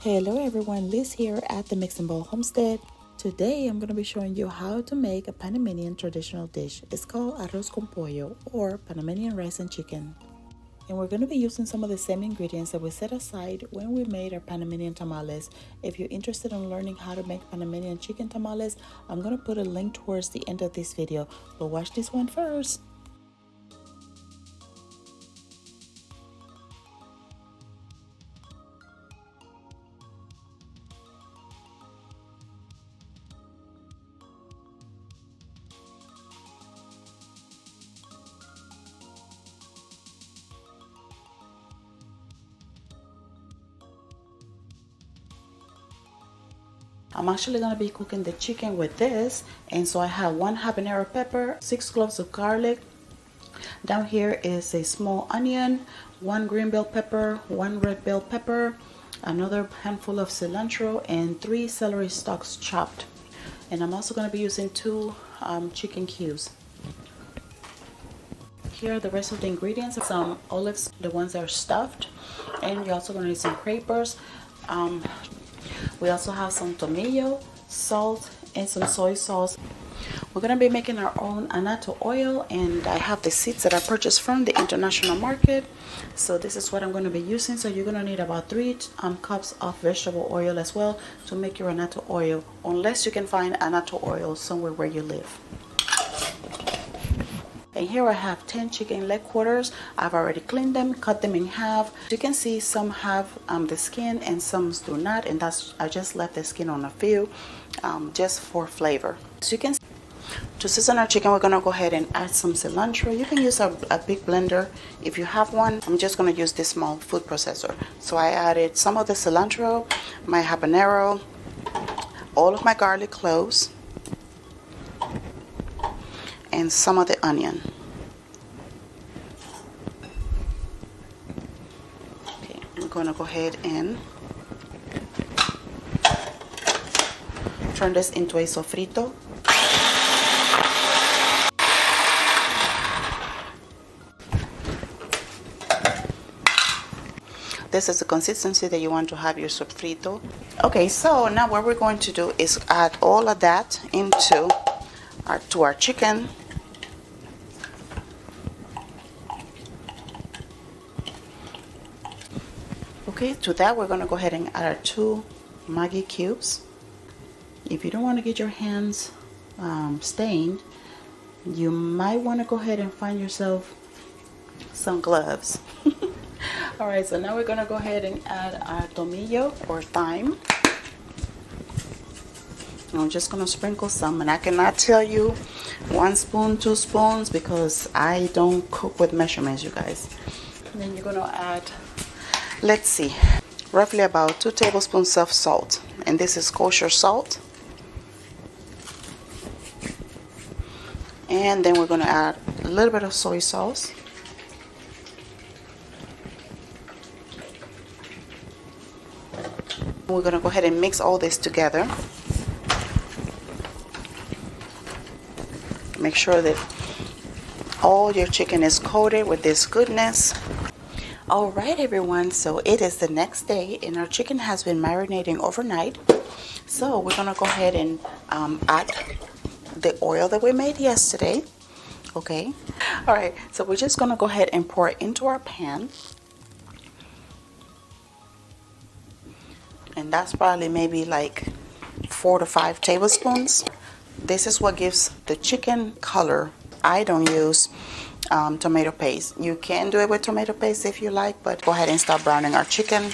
Hello everyone, Liz here at the Mix and Bowl Homestead. Today I'm going to be showing you how to make a Panamanian traditional dish. It's called Arroz con Pollo or Panamanian Rice and Chicken. And we're going to be using some of the same ingredients that we set aside when we made our Panamanian tamales. If you're interested in learning how to make Panamanian chicken tamales, I'm going to put a link towards the end of this video. But watch this one first. I'm actually going to be cooking the chicken with this, and so I have 1 habanero pepper, 6 cloves of garlic. Down here is a small onion, 1 green bell pepper, 1 red bell pepper, another handful of cilantro, and 3 celery stalks chopped. And I'm also going to be using 2 chicken cubes. Here are the rest of the ingredients. Some olives, the ones that are stuffed, and we're also going to need some capers. We also have some tomato, salt, and some soy sauce. We're going to be making our own annatto oil, and I have the seeds that I purchased from the international market. So this is what I'm going to be using. So you're going to need about 3 cups of vegetable oil as well to make your annatto oil, unless you can find annatto oil somewhere where you live. And here I have 10 chicken leg quarters. I've already cleaned them, cut them in half. You can see some have the skin and some do not, and I just left the skin on a few just for flavor. So you can see, to season our chicken, we're gonna go ahead and add some cilantro. You can use a big blender if you have one. I'm just gonna use this small food processor. So I added some of the cilantro, my habanero, all of my garlic cloves, and some of the onion. Okay, I'm going to go ahead and turn this into a sofrito. This is the consistency that you want to have your sofrito. Okay, so now what we're going to do is add all of that into our chicken. Okay, to that we're going to go ahead and add our 2 Maggi cubes. If you don't want to get your hands stained, you might want to go ahead and find yourself some gloves. Alright, so now we're going to go ahead and add our tomillo or thyme. I'm just going to sprinkle some, and I cannot tell you 1 spoon, 2 spoons, because I don't cook with measurements, you guys. And then you're going to add, let's see, roughly about 2 tablespoons of salt, and this is kosher salt. And then we're going to add a little bit of soy sauce. We're going to go ahead and mix all this together. Make sure that all your chicken is coated with this goodness. Alright everyone, so it is the next day and our chicken has been marinating overnight. So we're going to go ahead and add the oil that we made yesterday. Okay. Alright, so we're just going to go ahead and pour it into our pan. And that's probably maybe like 4 to 5 tablespoons. This is what gives the chicken color. I don't use tomato paste. You can do it with tomato paste if you like, but go ahead and start browning our chicken.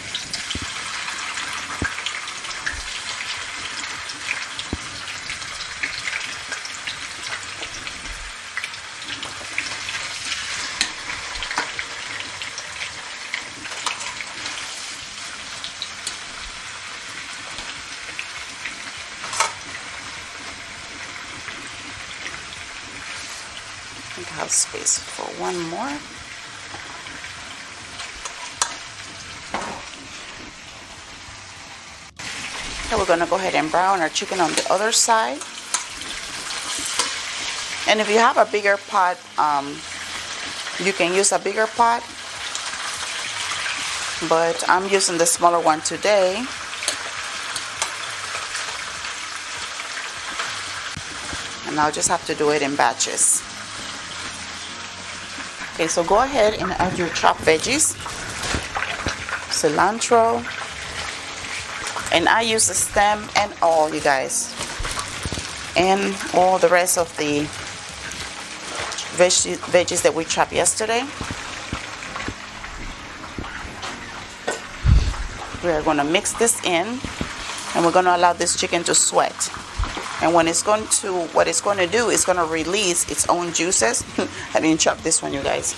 I think I have space for 1 more. Okay, we're going to go ahead and brown our chicken on the other side. And if you have a bigger pot, you can use a bigger pot, but I'm using the smaller one today and I'll just have to do it in batches. Okay, so go ahead and add your chopped veggies, cilantro, and I use the stem and all, you guys, and all the rest of the veggies that we chopped yesterday. We are going to mix this in, and we're going to allow this chicken to sweat. And what it's going to do is going to release its own juices. I didn't chop this one, you guys.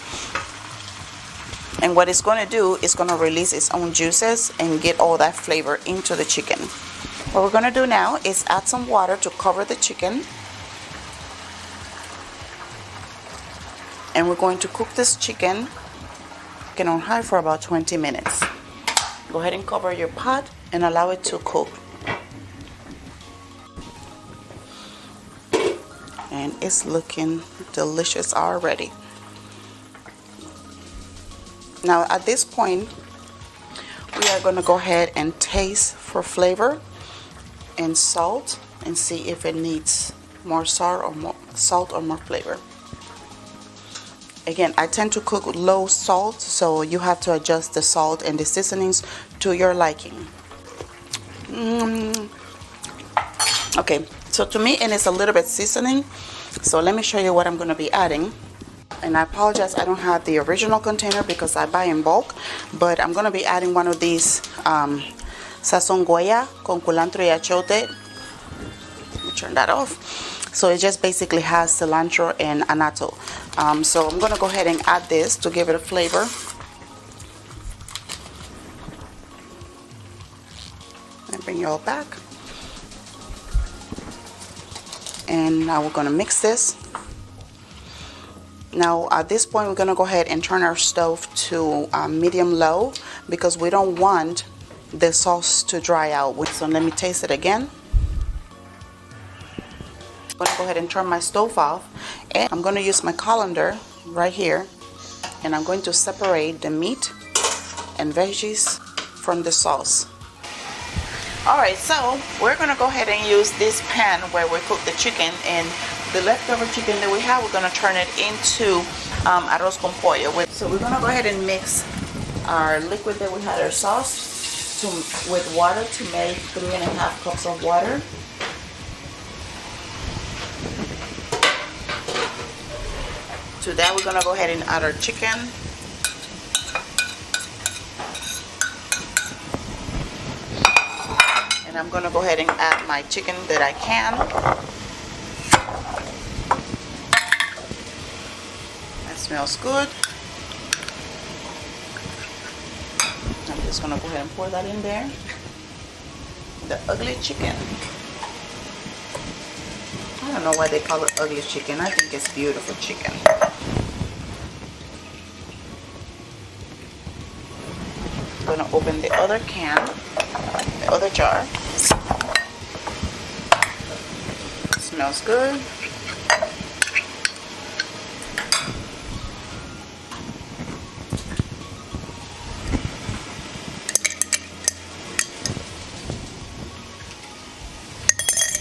And what it's going to do is going to release its own juices and get all that flavor into the chicken. What we're going to do now is add some water to cover the chicken. And we're going to cook this chicken on high for about 20 minutes. Go ahead and cover your pot and allow it to cook. And it's looking delicious already. Now at this point, we are going to go ahead and taste for flavor and salt and see if it needs more salt or more flavor. Again, I tend to cook low salt, so you have to adjust the salt and the seasonings to your liking. Okay, so to me it is a little bit seasoning, so let me show you what I'm going to be adding. And I apologize, I don't have the original container because I buy in bulk, but I'm going to be adding one of these sazon goya con culantro y achote. Let me turn that off. So it just basically has cilantro and anato. So I'm going to go ahead and add this to give it a flavor. And bring you all back. And now we're going to mix this. Now at this point we're going to go ahead and turn our stove to medium low because we don't want the sauce to dry out. So let me taste it again. I'm going to go ahead and turn my stove off, and I'm going to use my colander right here, and I'm going to separate the meat and veggies from the sauce. Alright, so we're going to go ahead and use this pan where we cook the chicken, and the leftover chicken that we have, we're going to turn it into arroz con pollo. So we're going to go ahead and mix our liquid that we had, our sauce, with water to make 3.5 cups of water. To that we're going to go ahead and add our chicken. And I'm going to go ahead and add my chicken that I can. That smells good. I'm just going to go ahead and pour that in there. The ugly chicken. I don't know why they call it ugly chicken. I think it's beautiful chicken. I'm going to open the other can, the other jar. It smells good.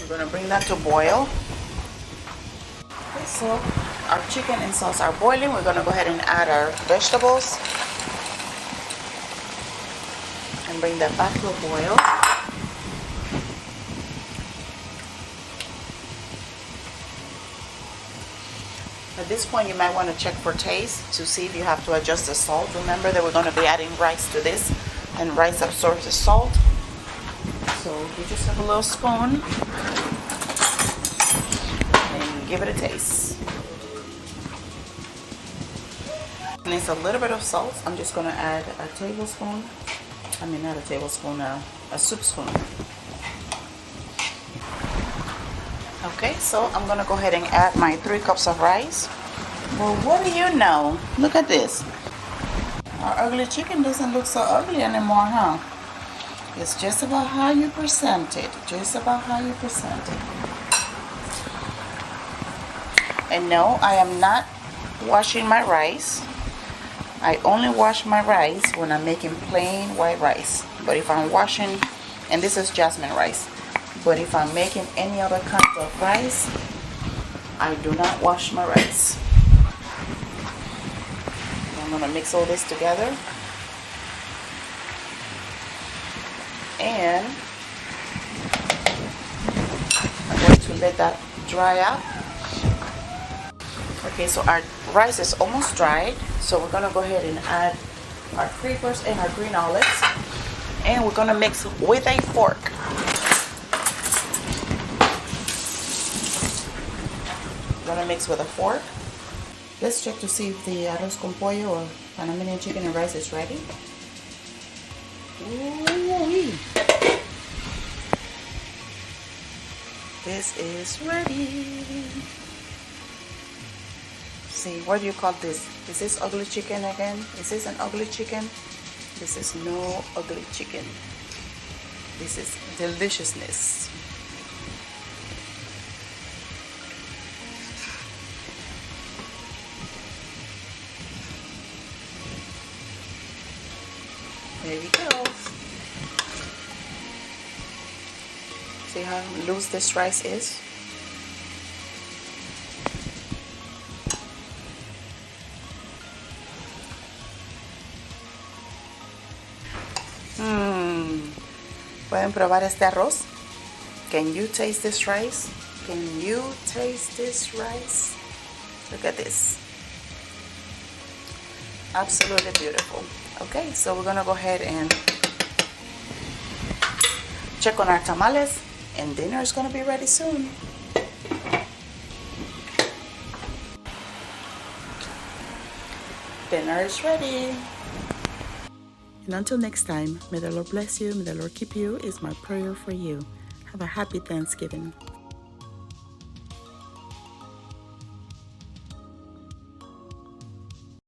We're going to bring that to boil. So our chicken and sauce are boiling. We're going to go ahead and add our vegetables and bring that back to a boil. At this point you might want to check for taste to see if you have to adjust the salt. Remember that we're going to be adding rice to this, and rice absorbs the salt. So you just have a little spoon and give it a taste. And it's a little bit of salt. I'm just going to add a tablespoon. I mean, not a tablespoon, a soup spoon. Okay, so I'm going to go ahead and add my 3 cups of rice. Well, what do you know? Look at this. Our ugly chicken doesn't look so ugly anymore, huh? It's just about how you present it. Just about how you present it. And no, I am not washing my rice. I only wash my rice when I'm making plain white rice. But if I'm washing, and this is jasmine rice, but if I'm making any other kind of rice, I do not wash my rice. I'm gonna mix all this together. And I'm going to let that dry out. Okay, so our rice is almost dried. So we're gonna go ahead and add our capers and our green olives. And we're gonna mix with a fork. We're gonna mix with a fork. Let's check to see if the arroz con pollo or Panamanian chicken and rice is ready. Ooh-wee. This is ready. See, what do you call this? Is this ugly chicken again? Is this an ugly chicken? This is no ugly chicken. This is deliciousness. There you go. See how loose this rice is? Pueden probar este arroz. Can you taste this rice? Can you taste this rice? Look at this. Absolutely beautiful. Okay, so we're gonna go ahead and check on our tamales, and dinner is gonna be ready soon. Dinner is ready. And until next time, may the Lord bless you, may the Lord keep you, is my prayer for you. Have a happy Thanksgiving.